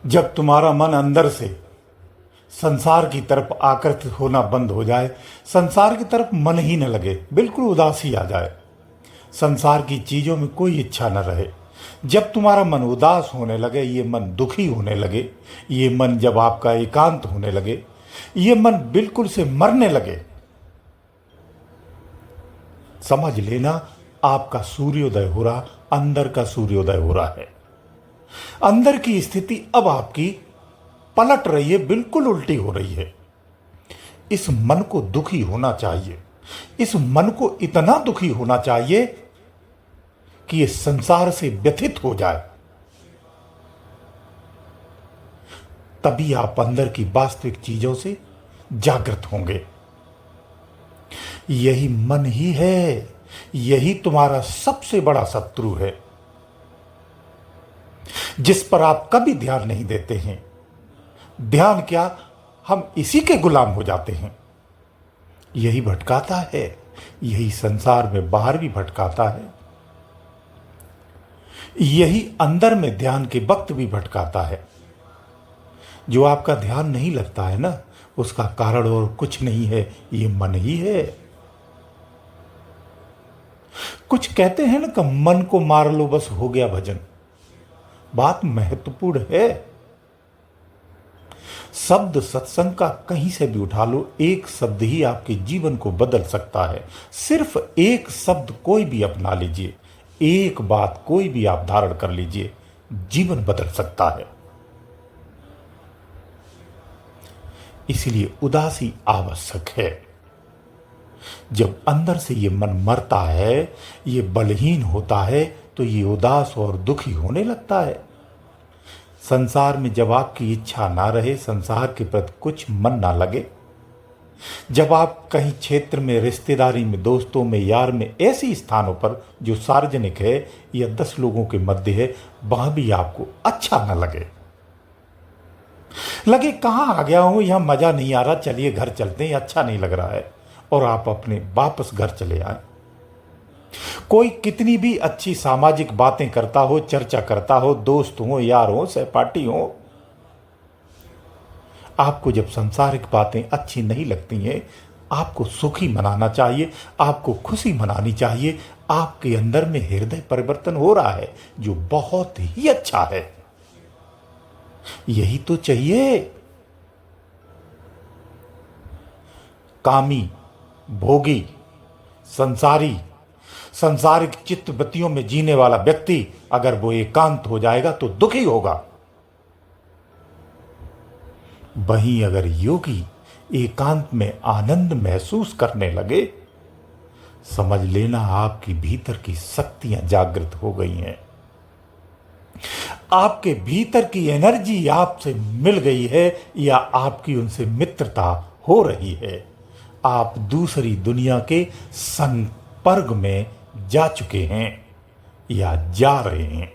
जब तुम्हारा मन अंदर से संसार की तरफ आकर्षित होना बंद हो जाए, संसार की तरफ मन ही न लगे, बिल्कुल उदासी आ जाए, संसार की चीज़ों में कोई इच्छा न रहे, जब तुम्हारा मन उदास होने लगे, ये मन दुखी होने लगे, ये मन जब आपका एकांत होने लगे, ये मन बिल्कुल से मरने लगे, समझ लेना आपका सूर्योदय हो रहा, अंदर का सूर्योदय हो रहा है। अंदर की स्थिति अब आपकी पलट रही है, बिल्कुल उल्टी हो रही है। इस मन को दुखी होना चाहिए, इस मन को इतना दुखी होना चाहिए कि ये संसार से व्यथित हो जाए, तभी आप अंदर की वास्तविक चीजों से जागृत होंगे। यही मन ही है, यही तुम्हारा सबसे बड़ा शत्रु है, जिस पर आप कभी ध्यान नहीं देते हैं। ध्यान क्या, हम इसी के गुलाम हो जाते हैं। यही भटकाता है, यही संसार में बाहर भी भटकाता है, यही अंदर में ध्यान के वक्त भी भटकाता है। जो आपका ध्यान नहीं लगता है ना, उसका कारण और कुछ नहीं है, ये मन ही है। कुछ कहते हैं ना कि मन को मार लो बस हो गया भजन। बात महत्वपूर्ण है। शब्द सत्संग का कहीं से भी उठा लो, एक शब्द ही आपके जीवन को बदल सकता है। सिर्फ एक शब्द कोई भी अपना लीजिए, एक बात कोई भी आप धारण कर लीजिए, जीवन बदल सकता है। इसलिए उदासी आवश्यक है। जब अंदर से ये मन मरता है, ये बलहीन होता है, तो ये उदास और दुखी होने लगता है। संसार में जब आपकी इच्छा ना रहे, संसार के प्रति कुछ मन ना लगे, जब आप कहीं क्षेत्र में, रिश्तेदारी में, दोस्तों में, यार में, ऐसे स्थानों पर जो सार्वजनिक है या 10 लोगों के मध्य है, वहां भी आपको अच्छा ना लगे, लगे कहां आ गया हूं, यहां मजा नहीं आ रहा, चलिए घर चलते हैं, अच्छा नहीं लग रहा है, और आप अपने वापस घर चले आए। कोई कितनी भी अच्छी सामाजिक बातें करता हो, चर्चा करता हो, दोस्त हो, यार हो, सहपाठी हो, आपको जब सांसारिक बातें अच्छी नहीं लगती हैं, आपको सुखी मनाना चाहिए, आपको खुशी मनानी चाहिए। आपके अंदर में हृदय परिवर्तन हो रहा है, जो बहुत ही अच्छा है। यही तो चाहिए। कामी, भोगी, संसारी, संसारिक चित्तवृत्तियों में जीने वाला व्यक्ति अगर वो एकांत हो जाएगा तो दुखी होगा। वहीं अगर योगी एकांत में आनंद महसूस करने लगे, समझ लेना आपकी भीतर की शक्तियां जागृत हो गई हैं, आपके भीतर की एनर्जी आपसे मिल गई है, या आपकी उनसे मित्रता हो रही है। आप दूसरी दुनिया के संपर्क में जा चुके हैं या जा रहे हैं,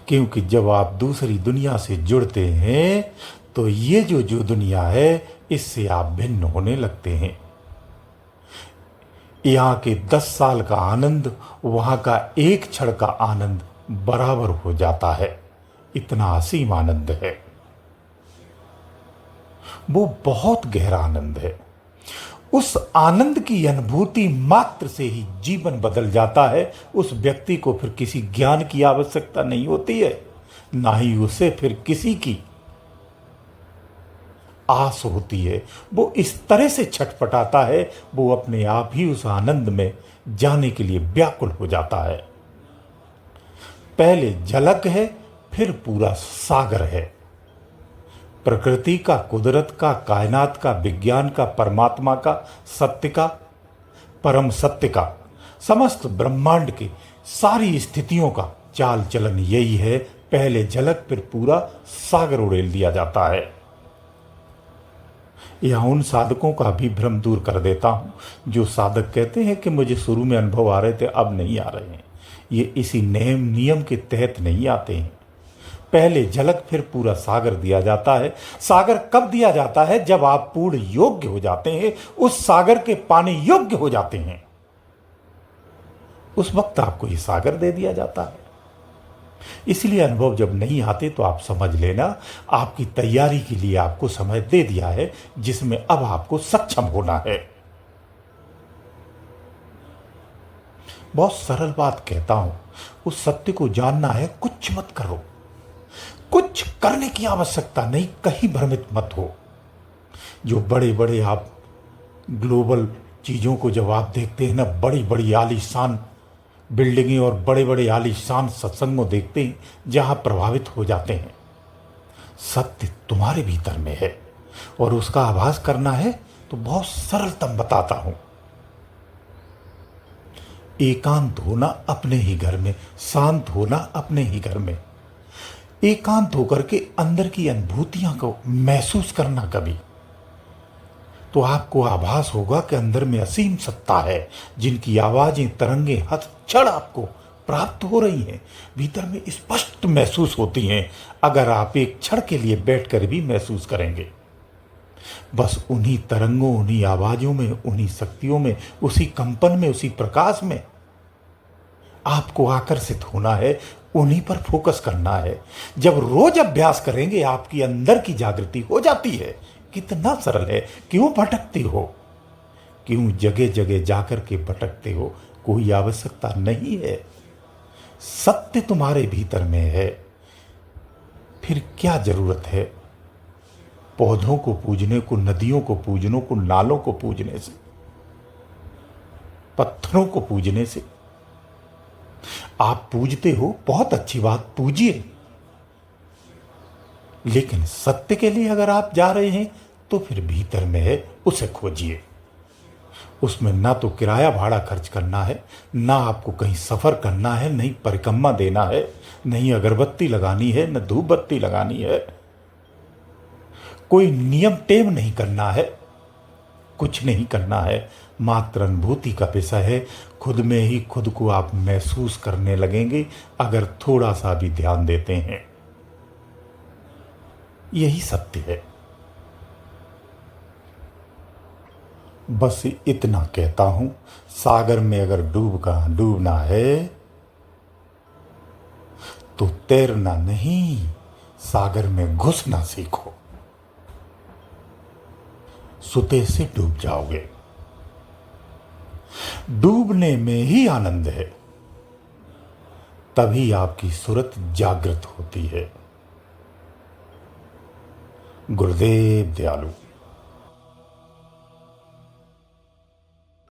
क्योंकि जब आप दूसरी दुनिया से जुड़ते हैं तो ये जो दुनिया है, इससे आप भिन्न होने लगते हैं। यहां के 10 साल का आनंद वहां का एक क्षण का आनंद बराबर हो जाता है। इतना असीम आनंद है, वो बहुत गहरा आनंद है। उस आनंद की अनुभूति मात्र से ही जीवन बदल जाता है। उस व्यक्ति को फिर किसी ज्ञान की आवश्यकता नहीं होती है, ना ही उसे फिर किसी की आस होती है। वो इस तरह से छटपटाता है, वो अपने आप ही उस आनंद में जाने के लिए व्याकुल हो जाता है। पहले झलक है, फिर पूरा सागर है। प्रकृति का, कुदरत का, कायनात का, विज्ञान का, परमात्मा का, सत्य का, परम सत्य का, समस्त ब्रह्मांड की सारी स्थितियों का चाल चलन यही है। पहले झलक, फिर पूरा सागर उड़ेल दिया जाता है। यह उन साधकों का भी भ्रम दूर कर देता हूं जो साधक कहते हैं कि मुझे शुरू में अनुभव आ रहे थे, अब नहीं आ रहे हैं। ये इसी नियम के तहत नहीं आते हैं। पहले झलक, फिर पूरा सागर दिया जाता है। सागर कब दिया जाता है? जब आप पूर्ण योग्य हो जाते हैं, उस सागर के पानी योग्य हो जाते हैं, उस वक्त आपको ये सागर दे दिया जाता है। इसलिए अनुभव जब नहीं आते तो आप समझ लेना आपकी तैयारी के लिए आपको समय दे दिया है, जिसमें अब आपको सक्षम होना है। बहुत सरल बात कहता हूं, उस सत्य को जानना है, कुछ मत करो, कुछ करने की आवश्यकता नहीं, कहीं भ्रमित मत हो। जो बड़े बड़े आप ग्लोबल चीज़ों को जब आप देखते हैं ना, बड़ी बड़ी आलीशान बिल्डिंगें और बड़े बड़े आलीशान सत्संगों देखते हैं, जहां प्रभावित हो जाते हैं। सत्य तुम्हारे भीतर में है और उसका आभास करना है तो बहुत सरलतम बताता हूं। एकांत होना अपने ही घर में, शांत होना अपने ही घर में, एकांत होकर के अंदर की अनुभूतियां को महसूस करना कभी, तो आपको आभास होगा कि अंदर में असीम सत्ता है, जिनकी आवाजें तरंगे हर क्षण आपको प्राप्त हो रही हैं, भीतर में स्पष्ट महसूस होती हैं। अगर आप एक क्षण के लिए बैठकर भी महसूस करेंगे, बस उन्हीं तरंगों, उन्हीं आवाजों में, उन्हीं शक्तियों में, उसी कंपन में, उसी प्रकाश में आपको आकर्षित होना है, उन्हीं पर फोकस करना है। जब रोज अभ्यास करेंगे आपकी अंदर की जागृति हो जाती है। कितना सरल है। क्यों भटकते हो, क्यों जगह जगह जाकर के भटकते हो? कोई आवश्यकता नहीं है, सत्य तुम्हारे भीतर में है। फिर क्या जरूरत है पौधों को पूजने को, नदियों को पूजने को, नालों को पूजने से, पत्थरों को पूजने से? आप पूजते हो, बहुत अच्छी बात, पूजिए, लेकिन सत्य के लिए अगर आप जा रहे हैं तो फिर भीतर में है, उसे खोजिए। उसमें ना तो किराया भाड़ा खर्च करना है, ना आपको कहीं सफर करना है, नहीं परिक्रमा देना है, नहीं अगरबत्ती लगानी है, न धूप बत्ती लगानी है, कोई नियम टेम नहीं करना है, कुछ नहीं करना है। मात्र अनुभूति का विषय है। खुद में ही खुद को आप महसूस करने लगेंगे अगर थोड़ा सा भी ध्यान देते हैं। यही सत्य है। बस इतना कहता हूं, सागर में अगर डूबना है तो तैरना नहीं, सागर में घुसना सीखो। सुते से डूब जाओगे। डूबने में ही आनंद है, तभी आपकी सूरत जागृत होती है। गुरुदेव दयालु।